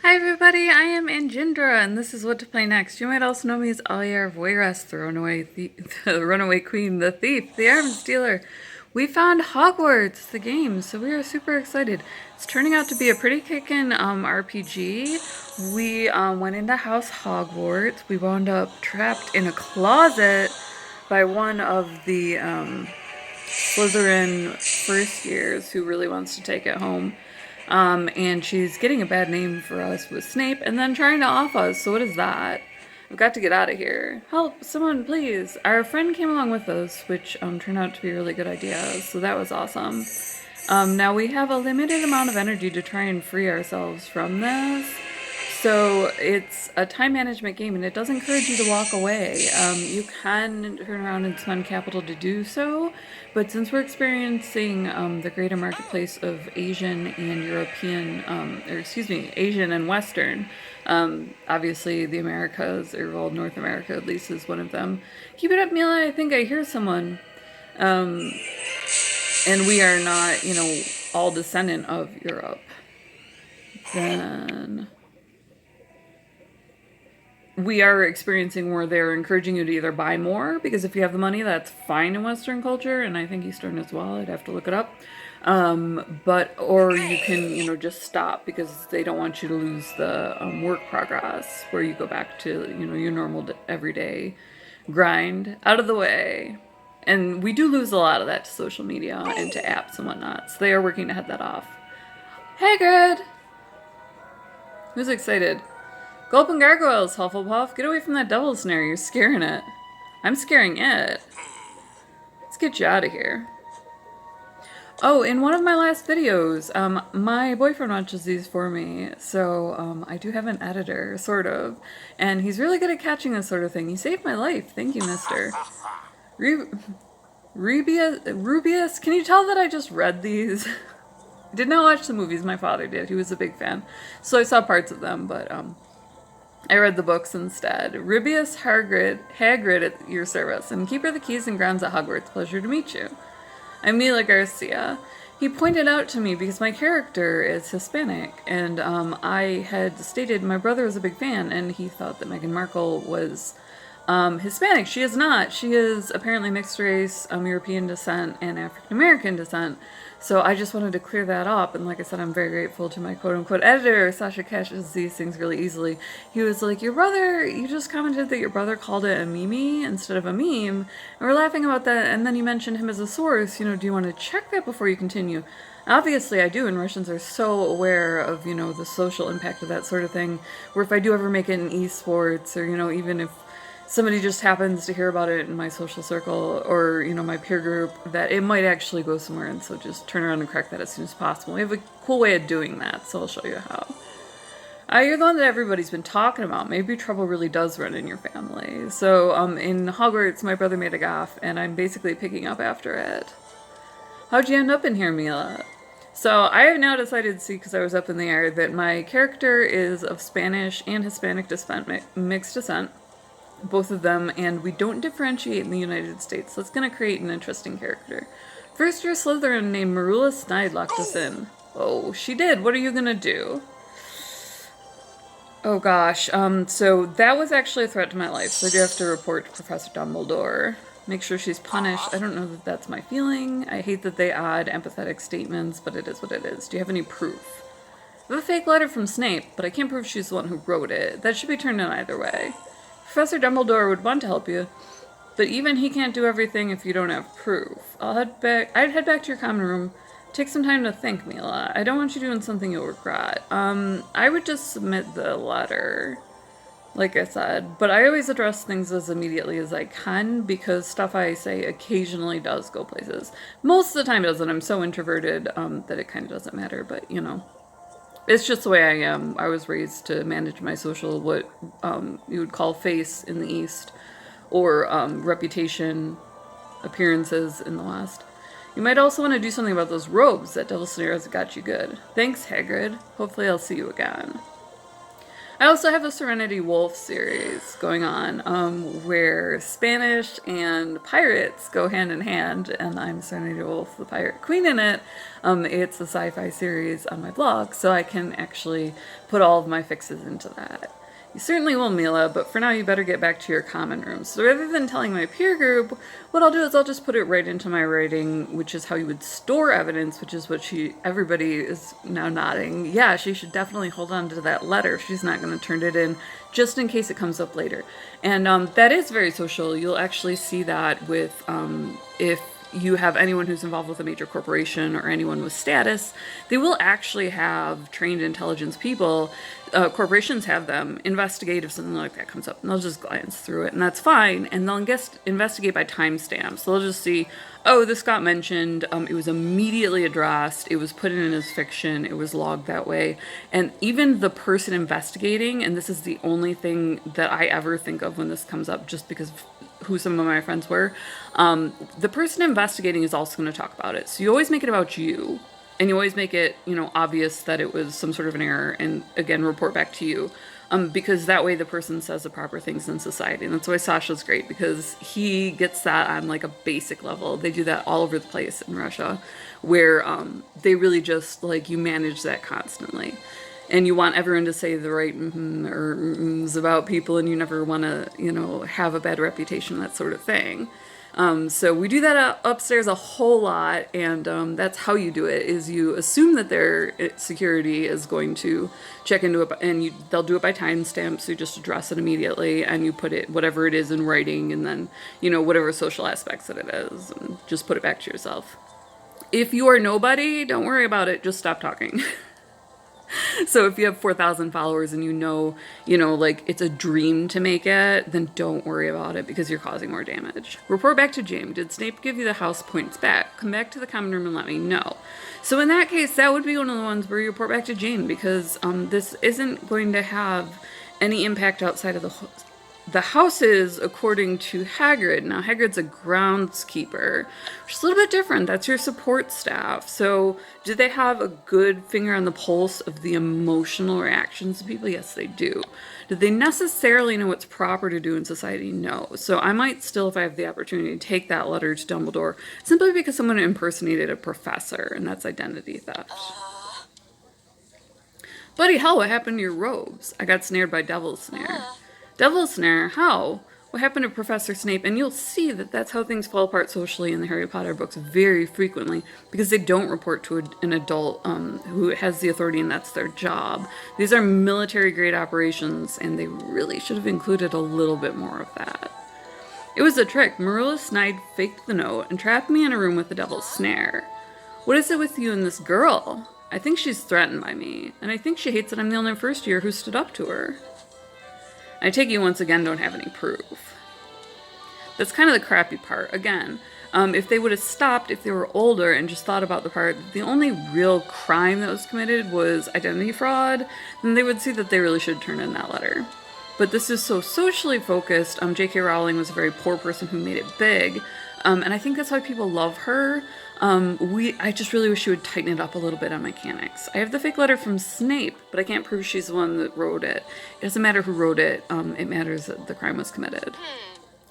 Hi everybody, I am Anjindra, and this is What to Play Next. You might also know me as Alia of Weyras, the runaway queen, the thief, the arms stealer. We found Hogwarts, the game, so we are super excited. It's turning out to be a pretty kickin' RPG. We went into House Hogwarts. We wound up trapped in a closet by one of the Slytherin first years who really wants to take it home. And she's getting a bad name for us with Snape and then trying to off us. So what is that? I've got to get out of here. Help, someone please. Our friend came along with us, which turned out to be a really good idea. So that was awesome. Now we have a limited amount of energy to try and free ourselves from this. So it's a time management game, and it does encourage you to walk away. You can turn around and spend capital to do so, but since we're experiencing the greater marketplace of Asian and European, Asian and Western, obviously the Americas, or well, North America at least is one of them. Keep it up, Mila. I think I hear someone. And we are not, all descendant of Europe. Then we are experiencing where they're encouraging you to either buy more, because if you have the money, that's fine in Western culture, and I think Eastern as well. I'd have to look it up. Or you can, just stop because they don't want you to lose the work progress, where you go back to, your normal everyday grind out of the way. And we do lose a lot of that to social media and to apps and whatnot, so they are working to head that off. Hagrid! Who's excited? Gulp and gargoyles, Hufflepuff. Get away from that devil snare. You're scaring it. I'm scaring it. Let's get you out of here. Oh, in one of my last videos, my boyfriend watches these for me, so I do have an editor, sort of, and he's really good at catching this sort of thing. He saved my life. Thank you, mister. Rubius, can you tell that I just read these? Did not watch the movies. My father did. He was a big fan, so I saw parts of them, but I read the books instead. Rubius Hagrid at your service, and keeper of the keys and grounds at Hogwarts. Pleasure to meet you. I'm Mila Garcia. He pointed out to me because my character is Hispanic, and I had stated my brother was a big fan, and he thought that Meghan Markle was Hispanic. She is not. She is apparently mixed race, European descent, and African American descent. So I just wanted to clear that up, and like I said, I'm very grateful to my quote-unquote editor. Sasha catches these things really easily. He was like, you just commented that your brother called it a meme instead of a meme, and we're laughing about that, and then you mentioned him as a source. Do you want to check that before you continue? Obviously I do, and Russians are so aware of, the social impact of that sort of thing, where if I do ever make it in esports, or, even if somebody just happens to hear about it in my social circle or, my peer group, that it might actually go somewhere, and so just turn around and correct that as soon as possible. We have a cool way of doing that, so I'll show you how. You're the one that everybody's been talking about. Maybe trouble really does run in your family. So, in Hogwarts, my brother made a gaffe, and I'm basically picking up after it. How'd you end up in here, Mila? So, I have now decided, because I was up in the air, that my character is of Spanish and Hispanic descent, mixed descent. Both of them, and we don't differentiate in the United States. That's going to create an interesting character. First year Slytherin named Marula Snide locked us in. Oh, she did. What are you going to do? Oh gosh, so that was actually a threat to my life, so I do have to report to Professor Dumbledore. Make sure she's punished. I don't know that that's my feeling. I hate that they add empathetic statements, but it is what it is. Do you have any proof? I have a fake letter from Snape, but I can't prove she's the one who wrote it. That should be turned in either way. Professor Dumbledore would want to help you, but even he can't do everything if you don't have proof. I'd head back to your common room. Take some time to think, Mila. I don't want you doing something you'll regret. I would just submit the letter, like I said, but I always address things as immediately as I can, because stuff I say occasionally does go places. Most of the time it doesn't. I'm so introverted that it kind of doesn't matter, but, it's just the way I am. I was raised to manage my social, what you would call face in the East, or reputation, appearances in the West. You might also want to do something about those robes. That devil snare has got you good. Thanks, Hagrid. Hopefully I'll see you again. I also have a Serenity Wolf series going on, where Spanish and pirates go hand in hand, and I'm Serenity Wolf, the pirate queen in it. It's a sci-fi series on my blog, so I can actually put all of my fixes into that. You certainly will, Mila, but for now you better get back to your common room. So rather than telling my peer group, what I'll do is I'll just put it right into my writing, which is how you would store evidence, which is what everybody is now nodding. Yeah, she should definitely hold on to that letter if she's not going to turn it in, just in case it comes up later. And that is very social. You'll actually see that with, if you have anyone who's involved with a major corporation or anyone with status, they will actually have trained intelligence people. Corporations have them investigate if something like that comes up, and they'll just glance through it, and that's fine. And they'll investigate by timestamps. So they'll just see, oh, this got mentioned. It was immediately addressed. It was put in as fiction. It was logged that way. And even the person investigating, and this is the only thing that I ever think of when this comes up, just because of who some of my friends were, the person investigating is also going to talk about it. So you always make it about you. And you always make it, obvious that it was some sort of an error, and again, report back to you. Because that way the person says the proper things in society. And that's why Sasha's great, because he gets that on like a basic level. They do that all over the place in Russia, where they really just you manage that constantly. And you want everyone to say the right or mms about people, and you never want to, have a bad reputation, that sort of thing. So we do that upstairs a whole lot, and that's how you do it, is you assume that their security is going to check into it, and they'll do it by timestamp, so you just address it immediately, and you put it, whatever it is, in writing, and then, whatever social aspects that it is, and just put it back to yourself. If you are nobody, don't worry about it, just stop talking. So if you have 4,000 followers and it's a dream to make it, then don't worry about it because you're causing more damage. Report back to James. Did Snape give you the house points back? Come back to the common room and let me know. So in that case, that would be one of the ones where you report back to Jane, because this isn't going to have any impact outside of the houses, according to Hagrid. Now, Hagrid's a groundskeeper, which is a little bit different. That's your support staff. So, do they have a good finger on the pulse of the emotional reactions of people? Yes, they do. Do they necessarily know what's proper to do in society? No. So, I might still, if I have the opportunity, take that letter to Dumbledore, simply because someone impersonated a professor, and that's identity theft. Bloody hell, what happened to your robes? I got snared by Devil's Snare. Devil's Snare? How? What happened to Professor Snape? And you'll see that that's how things fall apart socially in the Harry Potter books very frequently, because they don't report to an adult who has the authority, and that's their job. These are military-grade operations, and they really should have included a little bit more of that. It was a trick. Marilla Snide faked the note and trapped me in a room with the Devil's Snare. What is it with you and this girl? I think she's threatened by me, and I think she hates that I'm the only first year who stood up to her. I take you once again don't have any proof. That's kind of the crappy part. Again, if they would have stopped, if they were older and just thought about the part that the only real crime that was committed was identity fraud, then they would see that they really should turn in that letter. But this is so socially focused. J.K. Rowling was a very poor person who made it big. And I think that's why people love her. I just really wish she would tighten it up a little bit on mechanics. I have the fake letter from Snape, but I can't prove she's the one that wrote it. It doesn't matter who wrote it. It matters that the crime was committed.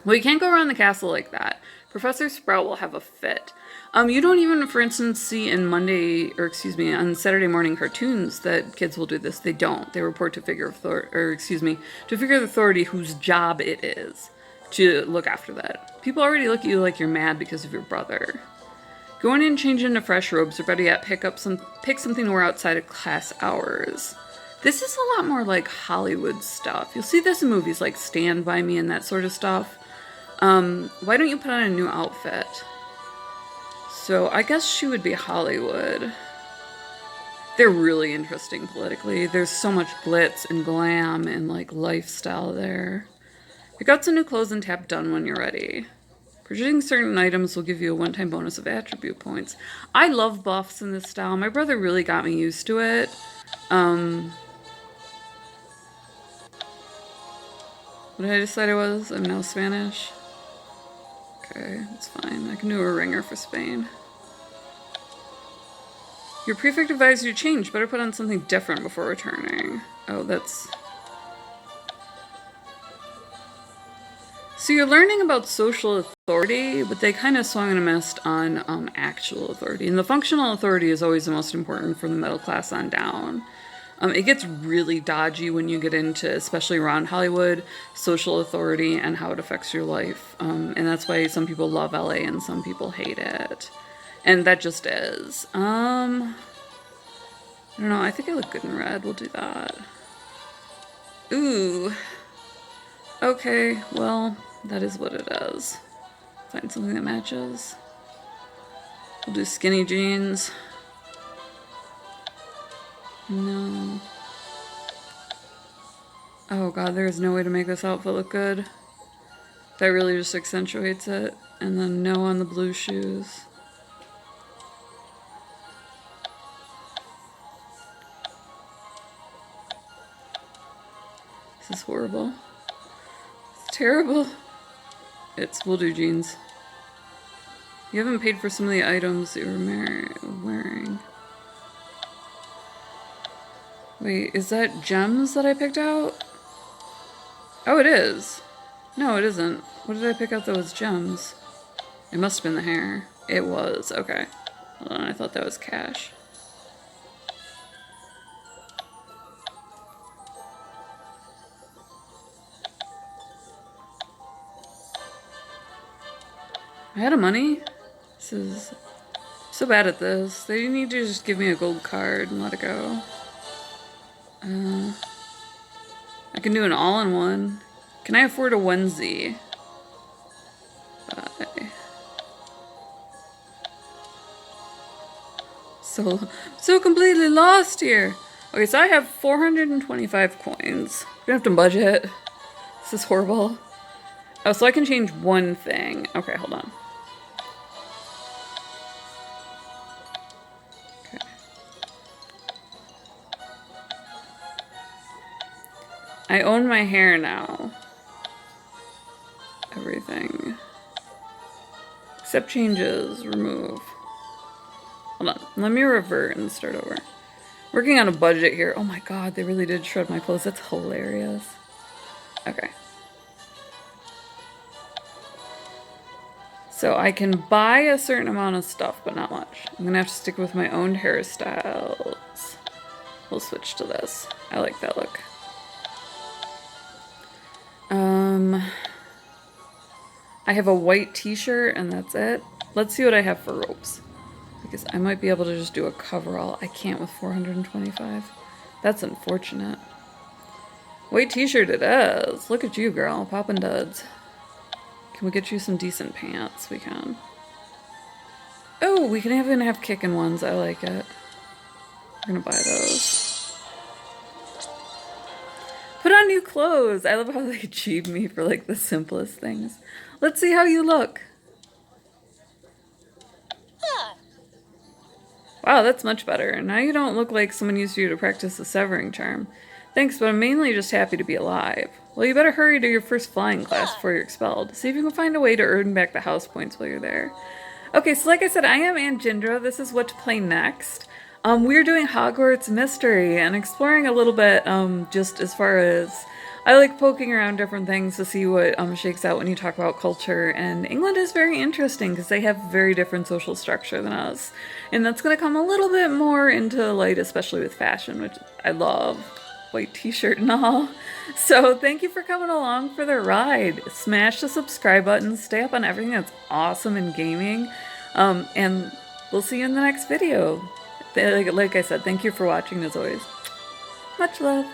Well, you can't go around the castle like that. Professor Sprout will have a fit. You don't even, for instance, see in on Saturday morning cartoons that kids will do this. They don't. They report to figure of authority whose job it is to look after that. People already look at you like you're mad because of your brother. Go in and change into fresh robes, or better yet, pick something to wear outside of class hours. This is a lot more like Hollywood stuff. You'll see this in movies like Stand By Me and that sort of stuff. Why don't you put on a new outfit? So I guess she would be Hollywood. They're really interesting politically. There's so much glitz and glam and lifestyle there. Pick out some new clothes and tap done when you're ready. Purchasing certain items will give you a one-time bonus of attribute points. I love buffs in this style. My brother really got me used to it. What did I decide I was? I'm now Spanish. Okay, that's fine. I can do a ringer for Spain. Your prefect advised you to change. Better put on something different before returning. Oh, that's So you're learning about social authority, but they kind of swung and missed on actual authority. And the functional authority is always the most important for the middle class on down. It gets really dodgy when you get into, especially around Hollywood, social authority and how it affects your life. And that's why some people love LA and some people hate it. And that just is. I don't know. I think I look good in red. We'll do that. Ooh. Okay, well, that is what it is. Find something that matches. We'll do skinny jeans. No. Oh god, there is no way to make this outfit look good. That really just accentuates it. And then no on the blue shoes. This is horrible. It's terrible. We'll do jeans. You haven't paid for some of the items that you were wearing. Wait, is that gems that I picked out? Oh, it is. No, it isn't. What did I pick out that was gems? It must have been the hair. It was. Okay. Hold on, I thought that was cash. I had a money. This is so bad at this. They need to just give me a gold card and let it go. I can do an all-in-one. Can I afford a onesie? Bye. So completely lost here. Okay, so I have 425 coins. We don't have to budget. This is horrible. Oh, so I can change one thing. Okay, hold on. I own my hair now. Everything. Accept changes. Remove. Hold on. Let me revert and start over. Working on a budget here. Oh my god, they really did shred my clothes. That's hilarious. Okay. So I can buy a certain amount of stuff, but not much. I'm gonna have to stick with my own hairstyles. We'll switch to this. I like that look. I have a white t-shirt and that's it. Let's see what I have for ropes. Because I might be able to just do a coverall. I can't with 425. That's unfortunate. White t-shirt it is. Look at you, girl. Poppin' duds. Can we get you some decent pants? We can. Oh, we can even have kicking ones. I like it. We're gonna buy those. Put on new clothes. I love how they achieve me for like the simplest things. Let's see how you look. Wow, that's much better. Now you don't look like someone used you to practice the severing charm. Thanks, but I'm mainly just happy to be alive. Well, you better hurry to your first flying class before you're expelled. See if you can find a way to earn back the house points while you're there. Okay, so like I said, I am Aunt Jindra. This is what to play next. We're doing Hogwarts Mystery and exploring a little bit, just as far as I like poking around different things to see what shakes out when you talk about culture. And England is very interesting because they have very different social structure than us. And that's going to come a little bit more into light, especially with fashion, which I love. White t-shirt and all. So thank you for coming along for the ride. Smash the subscribe button. Stay up on everything that's awesome in gaming. And we'll see you in the next video. Like I said, thank you for watching as always. Much love.